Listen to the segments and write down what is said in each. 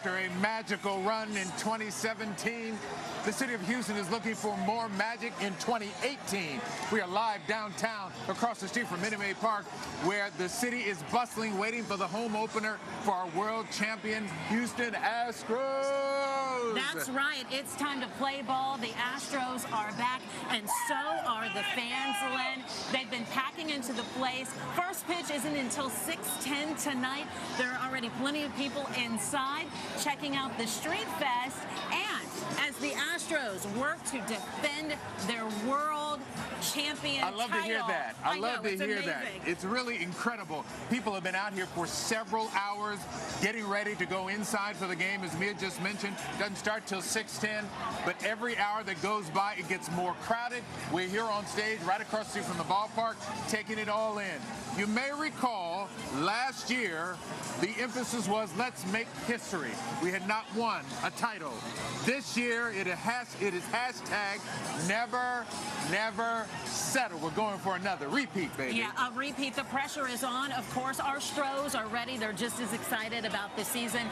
After a magical run in 2017, the city of Houston is looking for more magic in 2018. We are live downtown across the street from Minute Maid Park, where the city is bustling, waiting for the home opener for our world champion Houston Astros. That's right. It's time to play ball. The Astros are back, and so are the fans, Len. They've been packing into the place. First pitch isn't until 6:10 tonight. There are already plenty of people inside checking out the Street Fest. And as the Astros work to defend their world champion title. I love to hear that. I love to hear amazing. that. It's really incredible. People have been out here for several hours getting ready to go inside for the game. As Mia just mentioned, doesn't start till 6:10, but every hour that goes by, it gets more crowded. We're here on stage right across the street from the ballpark, taking it all in. You may recall last year, the emphasis was let's make history. We had not won a title. This year, it is hashtag never, never settle. We're going for another repeat, baby. Yeah, a repeat. The pressure is on. Of course, our Astros are ready. They're just as excited about the season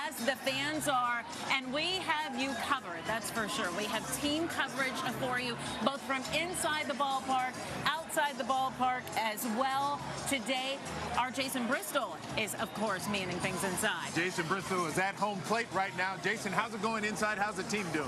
as the fans are, and we have you covered, that's for sure. We have team coverage for you, both from inside the ballpark, outside the ballpark as well. Today, our Jason Bristol is, of course, manning things inside. Jason Bristol is at home plate right now. Jason, how's it going inside? How's the team doing?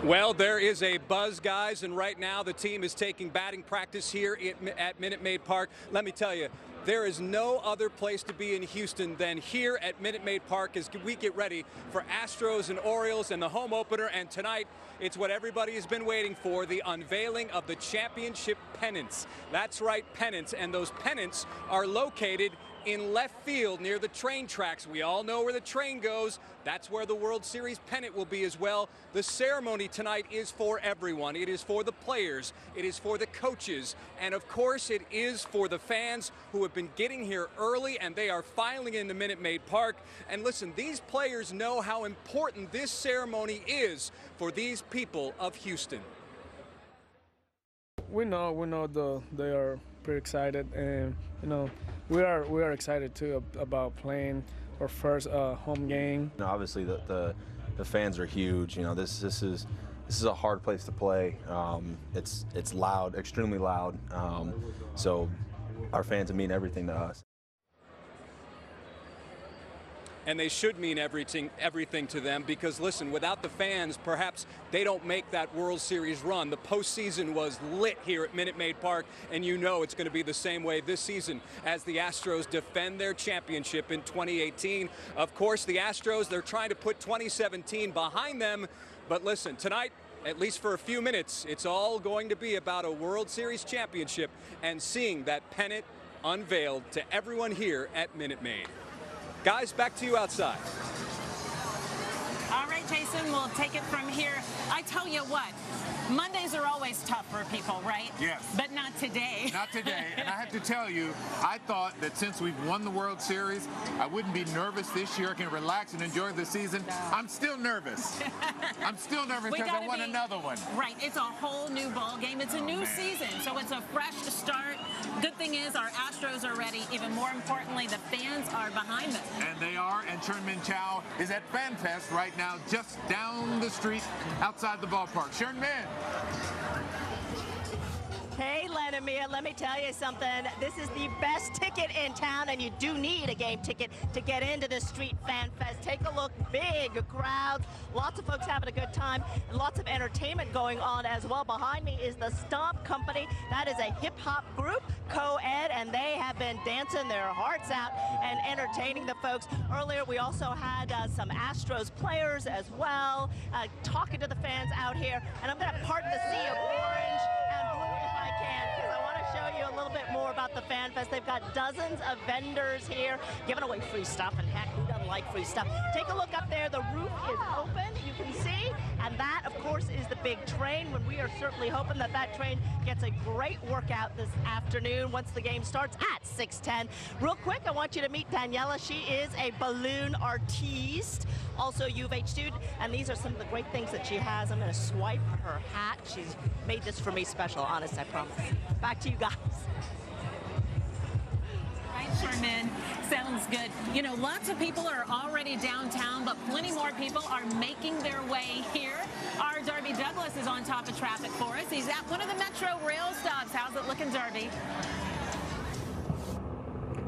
Well, there is a buzz, guys, and right now the team is taking batting practice here at Minute Maid Park. Let me tell you, there is no other place to be in Houston than here at Minute Maid Park as we get ready for Astros and Orioles and the home opener. And tonight, it's what everybody has been waiting for, the unveiling of the championship pennants. That's right, pennants. And those pennants are located in left field near the train tracks. We all know where the train goes. That's where the World Series pennant will be as well. The ceremony tonight is for everyone. It is for the players. It is for the coaches. And of course, it is for the fans who have been getting here early, and they are filing into Minute Maid Park. And listen, these players know how important this ceremony is for these people of Houston. We know they are pretty excited, and we are excited too about playing our first home game. Obviously, the fans are huge. This is a hard place to play. It's loud, extremely loud. So our fans mean everything to us. And they should mean everything to them, because listen, without the fans, perhaps they don't make that World Series run. The postseason was lit here at Minute Maid Park, and you know it's going to be the same way this season as the Astros defend their championship in 2018. Of course, the Astros, they're trying to put 2017 behind them, but listen, tonight, at least for a few minutes, it's all going to be about a World Series championship and seeing that pennant unveiled to everyone here at Minute Maid. Guys, back to you outside. All right, Jason, we'll take it from here. I tell you what, Mondays are always tough for people, right? Yes. But not today. Not today. And I have to tell you, I thought that since we've won the World Series, I wouldn't be nervous this year. I can relax and enjoy the season. No. I'm still nervous. I'm still nervous because I won another one. Right. It's a whole new ball game. It's a new season, so it's a fresh start. Good thing is our Astros are ready. Even more importantly, the fans are behind them. And they are. And Sherman Chow is at FanFest right now, just down the street outside the ballpark. Sherman. Hey, Len and Mia, let me tell you something. This is the best ticket in town, and you do need a game ticket to get into the Street Fan Fest. Take a look, big crowds, lots of folks having a good time, and lots of entertainment going on as well. Behind me is the Stomp Company. That is a hip-hop group, co-ed, and they have been dancing their hearts out and entertaining the folks. Earlier, we also had some Astros players as well, talking to the fans out here, and I'm going to pardon the sea of orange and blue if I can, because I want to show you a little bit more about the Fan Fest. They've got dozens of vendors here giving away free stuff, and heck, who doesn't like free stuff? Take a look up there. The roof is open, you can see, and that, of course, is the big train, when we are certainly hoping that that train gets a great workout this afternoon once the game starts at 6:10. Real quick, I want you to meet Daniela. She is a balloon artiste, also U of H student, and these are some of the great things that she has. I'm going to swipe her hat. She's made this for me special, honest, I promise. Back to you guys. Fisherman. Sounds good. You know, lots of people are already downtown, but plenty more people are making their way here. Our Darby Douglas is on top of traffic for us. He's at one of the Metro rail stops. How's it looking, Darby?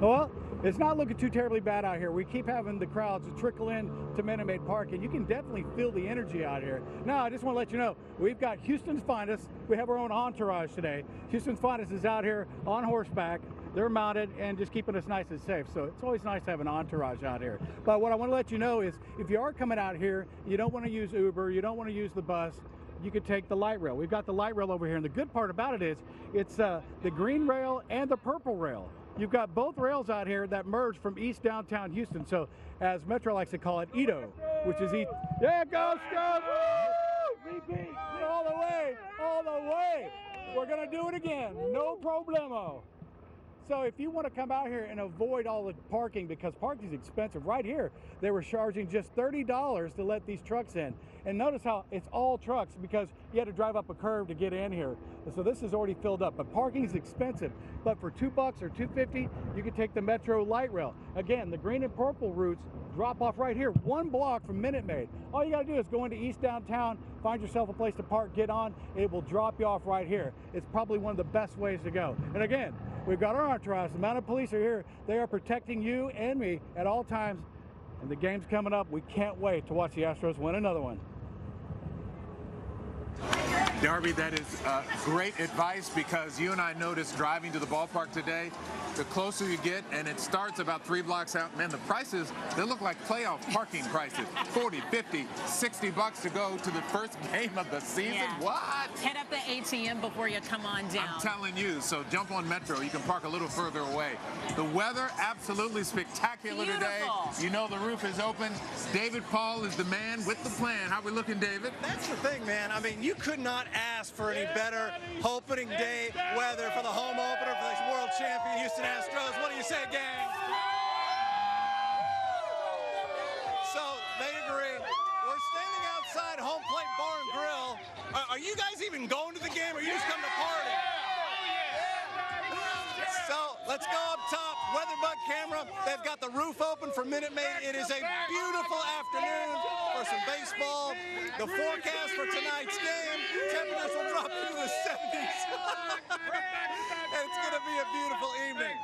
Well, it's not looking too terribly bad out here. We keep having the crowds trickle in to Minute Maid Park, and you can definitely feel the energy out here. Now, I just want to let you know, we've got Houston's finest. We have our own entourage today. Houston's finest is out here on horseback. They're mounted and just keeping us nice and safe. So it's always nice to have an entourage out here. But what I want to let you know is if you are coming out here, you don't want to use Uber, you don't want to use the bus, you could take the light rail. We've got the light rail over here. And the good part about it is it's the green rail and the purple rail. You've got both rails out here that merge from East downtown Houston. So as Metro likes to call it, EDO, which is East. Yeah, go Astros! Repeat, all the way, all the way. We're gonna do it again, no problemo. So if you want to come out here and avoid all the parking, because parking is expensive, right here they were charging just $30 to let these trucks in. And notice how it's all trucks because you had to drive up a curve to get in here. So this is already filled up, but parking is expensive. But for $2 or $2.50, you can take the Metro light rail. Again, the green and purple routes drop off right here, 1 block from Minute Maid. All you gotta do is go into East downtown, find yourself a place to park, get on, it will drop you off right here. It's probably one of the best ways to go. And again, we've got our entourage. The mounted police are here. They are protecting you and me at all times. And the game's coming up. We can't wait to watch the Astros win another one. Darby, that is great advice because you and I noticed driving to the ballpark today, the closer you get, and it starts about 3 blocks out, man, the prices, they look like playoff parking prices. 40, 50, 60 bucks to go to the first game of the season. Yeah. What? Head up the ATM before you come on down. I'm telling you, so jump on Metro. You can park a little further away. The weather, absolutely spectacular today. You know the roof is open. David Paul is the man with the plan. How we looking, David? That's the thing, man. I mean, you could not ask for any better opening day weather for the home opener for the world champion Houston Astros. What do you say, gang? So they agree. We're standing outside Home Plate Bar and Grill. Are you guys even going to the game, or you just come to party? So let's go up top. Weatherbug camera. They've got the roof open for Minute Maid. It is a beautiful afternoon for some baseball. The forecast for tonight's game, temperatures will drop into the 70s. It's going to be a beautiful evening.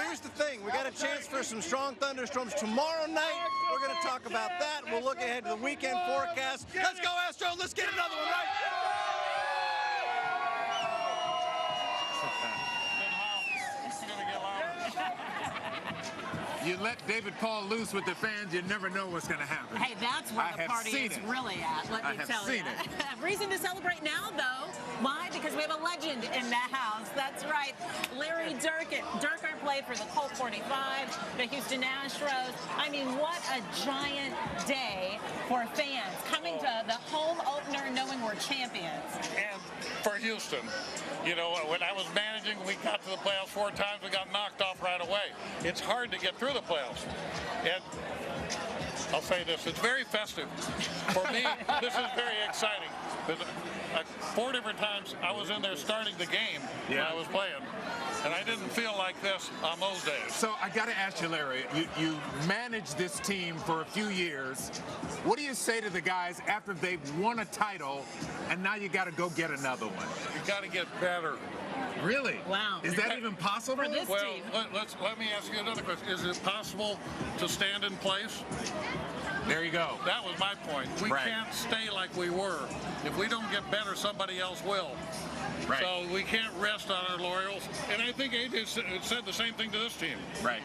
Here's the thing. We got a chance for some strong thunderstorms tomorrow night. We're going to talk about that. We'll look ahead to the weekend forecast. Let's go, Astros. Let's get another one, right? You let David Paul loose with the fans, you never know what's going to happen. Hey, that's where the party is really at, let me tell you. Reason to celebrate now, though. Why? Because we have a legend in the house. That's right. Larry Durkin. Durkin played for the Colt 45, the Houston Astros. I mean, what a giant day for fans coming to the home opener knowing we're champions. And for Houston, you know, when I was managing, we got to the playoffs 4 times. We got knocked off right away. It's hard to get through the playoffs. And I'll say this, it's very festive. For me, this is very exciting. 4 different times I was in there starting the game when I was playing. And I didn't feel like this on those days. So I got to ask you, Larry, you managed this team for a few years. What do you say to the guys after they've won a title and now you got to go get another one? You got to get better. Really? Wow. Is that even possible? For this team. Let me ask you another question. Is it possible to stand in place? There you go. That was my point. We can't stay like we were. If we don't get better, somebody else will. Right. So we can't rest on our laurels. And I think AJ said the same thing to this team. Right.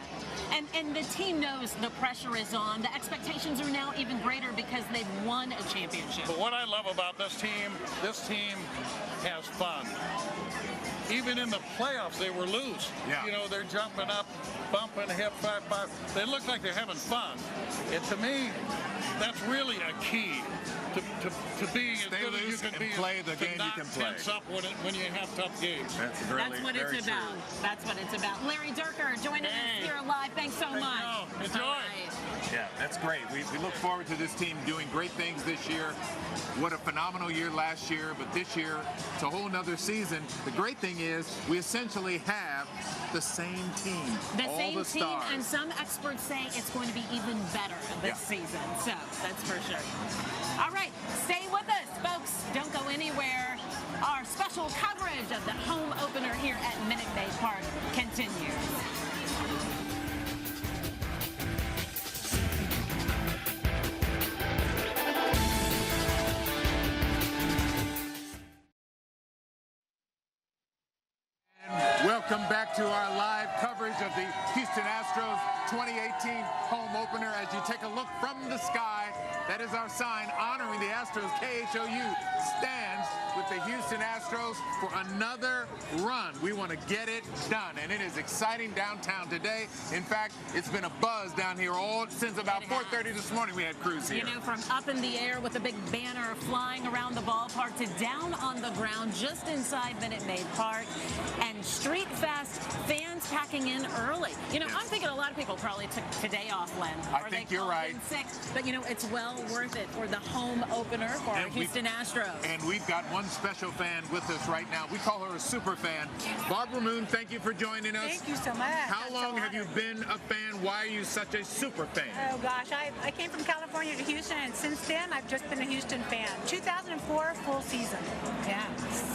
And the team knows the pressure is on. The expectations are now even greater because they've won a championship. But what I love about this team has fun. Even in the playoffs, they were loose. Yeah. You know, they're jumping up, bumping, hip, 5-5. They look like they're having fun. And to me, that's really a key to being as good as you can be. Play the game you can play. Tense up when you have tough games. That's really That's what it's about. True. That's what it's about. Larry Durker joining us here live. Thanks so much. Enjoy. All right. Yeah, that's great. We look forward to this team doing great things this year. What a phenomenal year last year, but this year it's a whole nother season. The great thing is we essentially have the same team. The all same the team, stars. and some experts say it's going to be even better this season. So that's for sure. All right, stay with us, folks. Don't go anywhere. Our special coverage of the home opener here at Minute Maid Park continues. Welcome back to our live coverage of the Houston Astros 2018 home opener. As you take a look from the sky, that is our sign honoring the Astros. KHOU stands with the Houston Astros for another run. We want to get it done, and it is exciting downtown today. In fact, it's been a buzz down here all since about 4:30 this morning. We had crews here. You know, from up in the air with a big banner flying around the ballpark to down on the ground just inside Minute Maid Park, and street fast fans packing in early. You know, I'm thinking a lot of people probably took today off, Len. I think you're right. Sick, but you know, it's well worth it for the home opener for our Houston Astros. And we've got one special fan with us right now. We call her a super fan. Barbara Moon, thank you for joining us. Thank you so much. How long have you been a fan? Why are you such a super fan? Oh gosh, I came from California to Houston, and since then I've just been a Houston fan. 2004 full season. Yeah.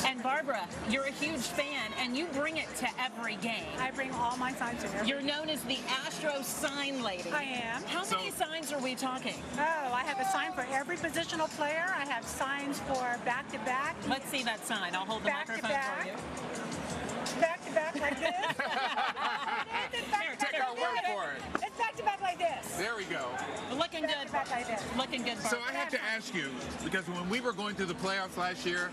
And Barbara, you're a huge fan, and you bring it to every game. I bring all my signs to every You're known as the Astros sign lady. I am. How many signs are we talking? Oh, I have a sign for every positional player. I have signs for back-to-back. Let's see that sign. I'll hold the microphone for you. Back-to-back like this. Here, take our word for it. It's back-to-back like this. There we go. Looking good. Back like this. Looking good, So Barbara. I have to ask you, because when we were going through the playoffs last year,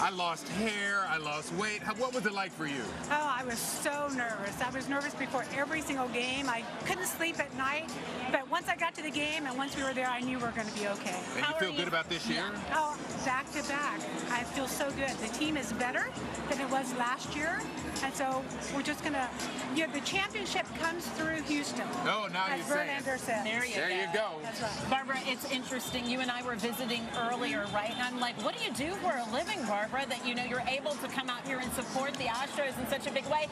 I lost hair, I lost weight. What was it like for you? Oh, I was so nervous. I was nervous before every single game. I couldn't sleep at night. But once I got to the game and once we were there, I knew we were going to be okay. And you feel good about this year? Oh, back to back. I feel so good. The team is better than it was last year. And so we're just going to, you know, the championship comes through Houston. Oh, now you say it. Verlander said. There you go. That's right. Barbara, it's interesting. You and I were visiting earlier, right? And I'm like, what do you do for a living, Barbara, that, you know, you're able to come out here and support the Astros in such a big way?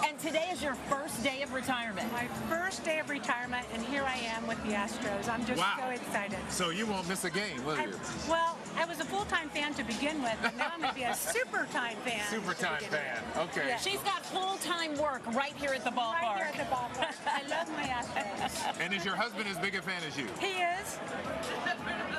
And today is your first day of retirement. My first day of retirement, and here I am with the Astros. I'm just so excited. So you won't miss a game, will you? Well, I was a full-time fan to begin with, and now I'm going to be a super-time fan. Super-time fan. Okay. Yeah. She's got full-time work right here at the ballpark. Right here at the ballpark. I love my Astros. And is your husband as big a fan as you? He is.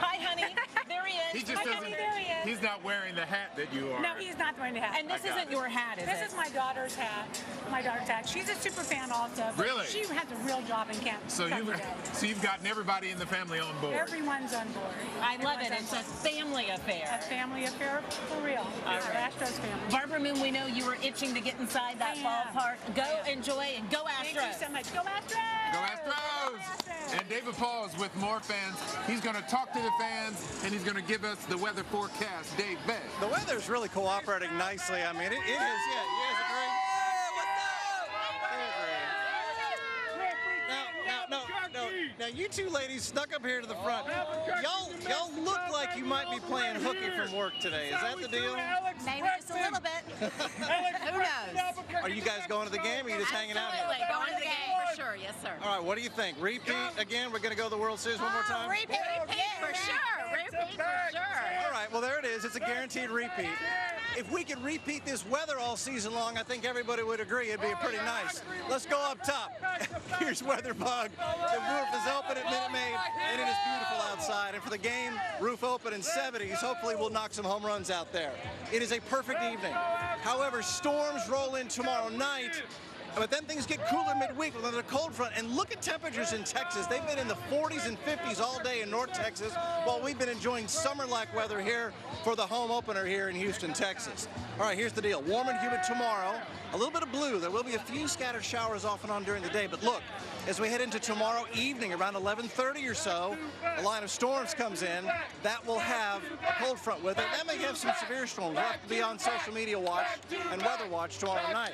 Hi, honey. There he is. He just Hi, doesn't. honey, there he is. He's not wearing the hat that you are. No, he's not wearing the hat. And this isn't your hat, is it? This is my daughter's hat. My daughter's hat. She's a super fan also. But Really? She has a real job in camp. So you've gotten everybody in the family on board. Everyone's on board. I love it. It's a family affair. A family affair for real. It's our Astros family. Barbara Moon, we know you were itching to get inside that ballpark. Go enjoy and go Astros. Thank you so much. Go Astros! Go Astros! And David Paul is with more fans. He's going to talk to the fans, and he's going to give us the weather forecast. Dave Beck. The weather's really cooperating nicely. I mean, it is, yeah, you guys agree? Now, you two ladies snuck up here to the front. Y'all look like you might be playing hooky from work today. Is that the deal? Maybe just a little bit. Who knows? Are you guys going to the game, or are you just hanging out here? Absolutely. Going to the game for sure. Yes, sir. All right, what do you think? Repeat again? We're going to go to the World Series one more time? Repeat for sure. Repeat for sure. All right, well, there it is. It's a guaranteed repeat. If we could repeat this weather all season long, I think everybody would agree it'd be pretty nice. Let's go up top. Here's Weatherbug. The roof is open at Minute Maid, and it is beautiful outside. And for the game, roof open in 70s. Hopefully we'll knock some home runs out there. It is a perfect evening. However, storms roll in tomorrow night. But then things get cooler midweek with another cold front. And look at temperatures in Texas. They've been in the 40s and 50s all day in North Texas, while we've been enjoying summer-like weather here for the home opener here in Houston, Texas. All right, here's the deal. Warm and humid tomorrow. A little bit of blue. There will be a few scattered showers off and on during the day. But look, as we head into tomorrow evening, around 11:30 or so, a line of storms comes in. That will have a cold front with it. That may have some severe storms. We'll have to be on social media watch and weather watch tomorrow night.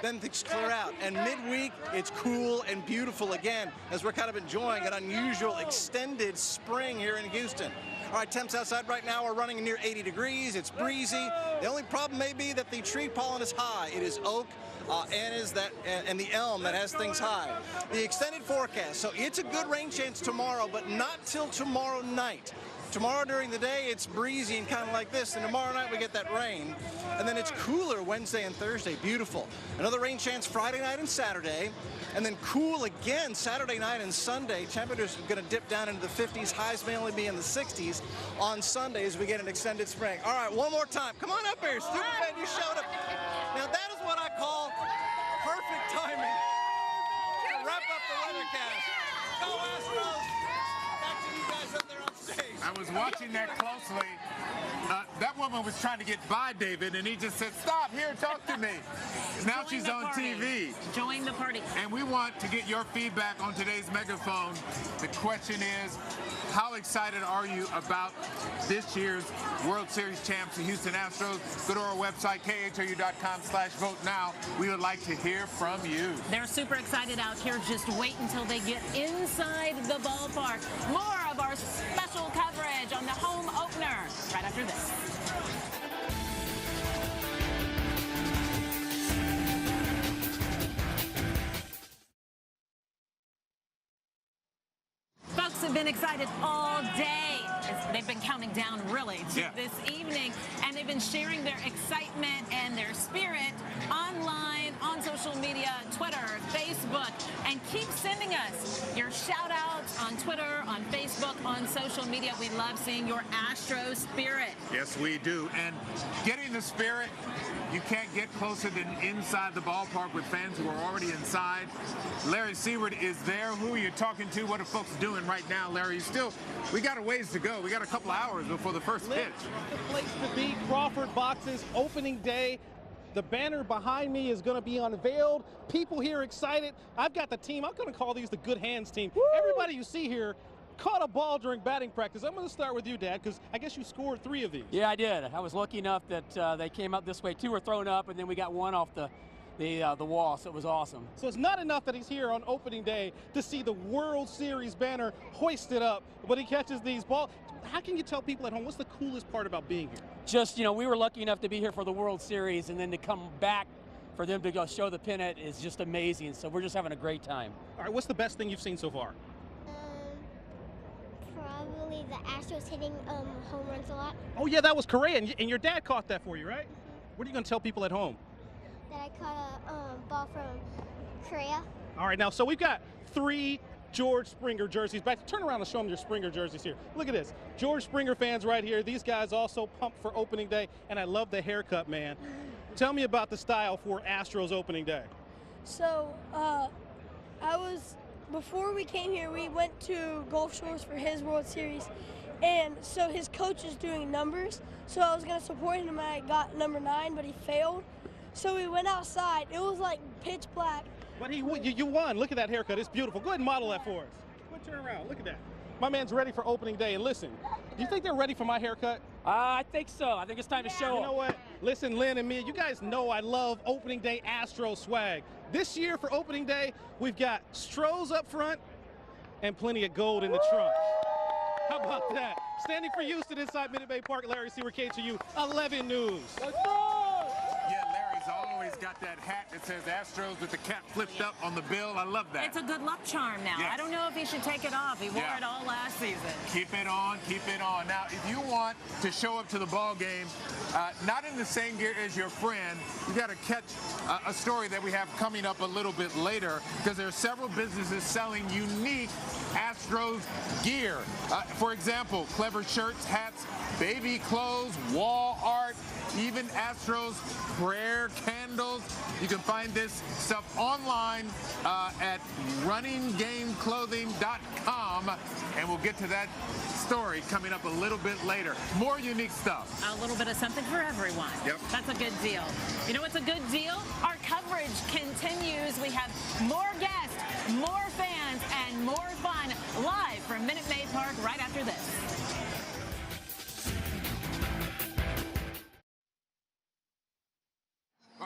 Then things clear out. out. And midweek, it's cool and beautiful again as we're kind of enjoying an unusual extended spring here in Houston. All right, temps outside right now are running near 80 degrees. It's breezy. The only problem may be that the tree pollen is high. It is oak and the elm that has things high. The extended forecast, so it's a good rain chance tomorrow, but not till tomorrow night. Tomorrow during the day, it's breezy and kind of like this, and tomorrow night we get that rain. And then it's cooler Wednesday and Thursday, beautiful. Another rain chance Friday night and Saturday, and then cool again Saturday night and Sunday. Temperatures are going to dip down into the 50s. Highs may only be in the 60s on Sunday as we get an extended spring. All right, one more time. Come on up here, Superfan, you showed up. Now that is what I call perfect timing to wrap up the weathercast. Go Astros! Back to you guys up there on stage. I was watching that closely. That woman was trying to get by David, and he just said, "Stop here, talk to me." Now Join she's the on party. TV. Join the party. And we want to get your feedback on today's megaphone. The question is, how excited are you about this year's World Series champs, the Houston Astros? Go to our website, khou.com/vote now. We would like to hear from you. They're super excited out here. Just wait until they get inside the ballpark. More of our special coverage on the home opener right after this. Folks have been excited all day. They've been counting down, really, to this evening, and they've been sharing their excitement and their spirit online, on social media, Twitter, Facebook, and keep sending us your shout-outs on Twitter, on Facebook, on social media. We love seeing your Astro spirit. Yes, we do. And getting the spirit, you can't get closer than inside the ballpark with fans who are already inside. Larry Seward is there. Who are you talking to? What are folks doing right now, Larry? We got a ways to go. We got a couple hours before the first pitch. The place to be, Crawford Boxes, opening day. The banner behind me is going to be unveiled. People here excited. I've got the team. I'm going to call these the Good Hands team. Woo! Everybody you see here caught a ball during batting practice. I'm going to start with you, Dad, because I guess you scored 3 of these. Yeah, I did. I was lucky enough that they came up this way. 2 were thrown up, and then we got 1 off the wall, so it was awesome. So it's not enough that he's here on opening day to see the World Series banner hoisted up, but he catches these balls. How can you tell people at home, what's the coolest part about being here? Just, we were lucky enough to be here for the World Series, and then to come back for them to go show the pennant is just amazing. So we're just having a great time. All right, what's the best thing you've seen so far? Probably the Astros hitting home runs a lot. Oh, yeah, that was Correa, and your dad caught that for you, right? What are you going to tell people at home? That I caught a ball from Correa. All right, now, so we've got 3 George Springer jerseys. Back, turn around and show them your Springer jerseys here. Look at this. George Springer fans right here. These guys also pumped for opening day, and I love the haircut, man. Tell me about the style for Astros opening day. So, before we came here, we went to Gulf Shores for his World Series, and so his coach is doing numbers, so I was going to support him, and I got number 9, but he failed. So we went outside. It was like pitch black. But you won. Look at that haircut. It's beautiful. Go ahead and model that for us. Go ahead, turn around. Look at that. My man's ready for opening day. And listen, do you think they're ready for my haircut? I think so. I think it's time to show them. You know what? Listen, Lynn and Mia, you guys know I love opening day Astro swag. This year for opening day, we've got Stros up front and plenty of gold in the trunk. How about that? Standing for Houston inside Minute Maid Park, Larry Seward, KHOU 11 News. Let's go! Yeah, Larry's always got that hat that says Astros with the cap flipped up on the bill. I love that. It's a good luck charm now. Yes. I don't know if he should take it off. He wore it all last season. Keep it on, keep it on. Now, if you want to show up to the ball game, not in the same gear as your friend, you got to catch a story that we have coming up a little bit later, because there are several businesses selling unique Astros gear. For example, clever shirts, hats, baby clothes, wall art, even Astros prayer candles. You can find this stuff online at runninggameclothing.com, and we'll get to that story coming up a little bit later. More unique stuff. A little bit of something for everyone. Yep. That's a good deal. You know what's a good deal? Our coverage continues. We have more guests, more fans, and more fun live from Minute Maid Park right after this.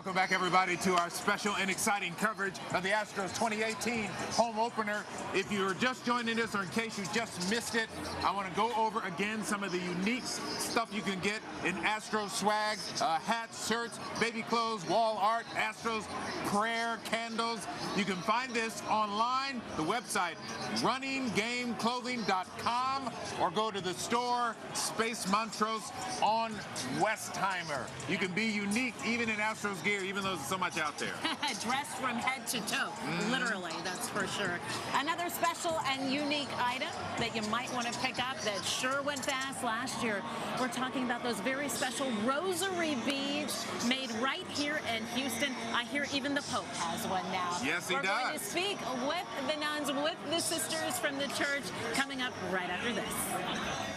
Welcome back, everybody, to our special and exciting coverage of the Astros 2018 home opener. If you're just joining us or in case you just missed it, I want to go over again some of the unique stuff you can get in Astros swag, hats, shirts, baby clothes, wall art, Astros prayer, candles. You can find this online, the website, runninggameclothing.com, or go to the store, Space Montrose on Westheimer. You can be unique even in Astros gear, even though there's so much out there. Dressed from head to toe, literally, that's for sure. Another special and unique item that you might want to pick up that sure went fast last year. We're talking about those very special rosary beads made right here in Houston. I hear even the Pope has one now. Yes, he does. We're going to speak with the nuns, with the sisters from the church, coming up right after this.